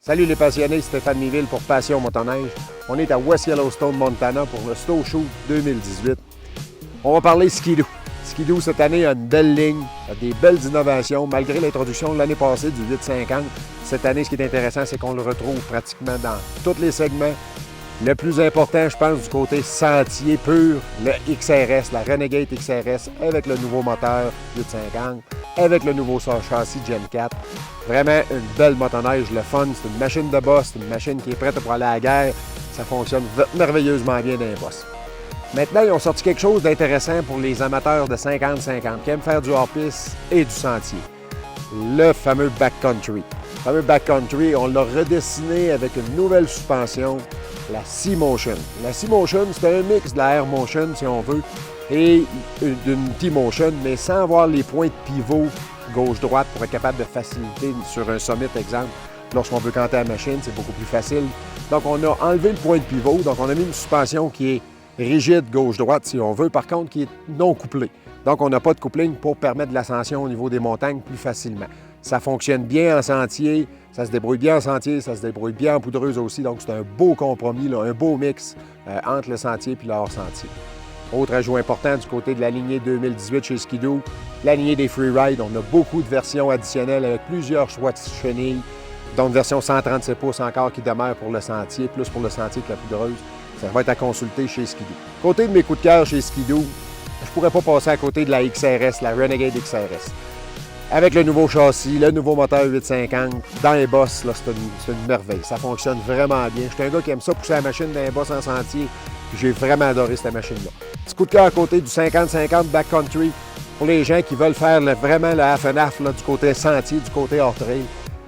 Salut les passionnés, Stéphane Miville pour Passion Motoneige. On est à West Yellowstone, Montana pour le Snow Show 2018. On va parler Ski-Doo. Ski-Doo cette année a une belle ligne, a des belles innovations malgré l'introduction de l'année passée du 850. Cette année, ce qui est intéressant, c'est qu'on le retrouve pratiquement dans tous les segments. Le plus important, je pense, du côté sentier pur, le XRS, la Renegade XRS avec le nouveau moteur 850, avec le nouveau châssis Gen 4. Vraiment une belle motoneige, le fun, c'est une machine de boss, c'est une machine qui est prête pour aller à la guerre. Ça fonctionne merveilleusement bien dans les bosses. Maintenant, ils ont sorti quelque chose d'intéressant pour les amateurs de 50-50 qui aiment faire du hors-piste et du sentier. Le fameux backcountry. Le fameux backcountry, on l'a redessiné avec une nouvelle suspension, la C-Motion. La C-Motion, c'est un mix de la Air Motion, si on veut, et d'une T-Motion, mais sans avoir les points de pivot gauche-droite pour être capable de faciliter sur un summit, exemple. Lorsqu'on veut canter la machine, c'est beaucoup plus facile. Donc, on a enlevé le point de pivot, donc on a mis une suspension qui est rigide gauche-droite, si on veut, par contre, qui est non couplée. Donc, on n'a pas de coupling pour permettre de l'ascension au niveau des montagnes plus facilement. Ça fonctionne bien en sentier, ça se débrouille bien en sentier, ça se débrouille bien en poudreuse aussi. Donc, c'est un beau compromis, là, un beau mix entre le sentier et le hors-sentier. Autre ajout important du côté de la lignée 2018 chez Ski-Doo, la lignée des Freeride. On a beaucoup de versions additionnelles avec plusieurs choix de chenilles, dont une version 137 pouces encore qui demeure pour le sentier, plus pour le sentier que la poudreuse. Ça va être à consulter chez Ski-Doo. Côté de mes coups de cœur chez Ski-Doo, je ne pourrais pas passer à côté de la XRS, la Renegade XRS. Avec le nouveau châssis, le nouveau moteur 850, dans les bosses, c'est une merveille. Ça fonctionne vraiment bien. Je suis un gars qui aime ça pousser la machine dans les bosses en sentier. J'ai vraiment adoré cette machine-là. Petit coup de cœur à côté du 50-50 backcountry pour les gens qui veulent faire vraiment le half and half du côté sentier, du côté hors-trail.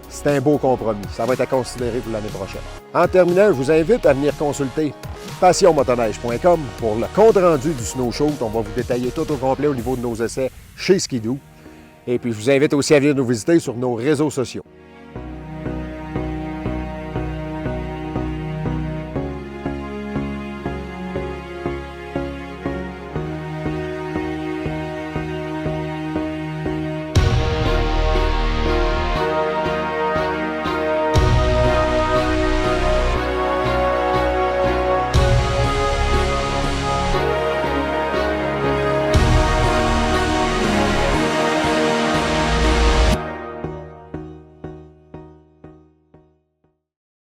C'est un beau compromis. Ça va être à considérer pour l'année prochaine. En terminant, je vous invite à venir consulter passionmotoneige.com pour le compte-rendu du Snow Show. On va vous détailler tout au complet au niveau de nos essais chez Ski-Doo. Et puis, je vous invite aussi à venir nous visiter sur nos réseaux sociaux.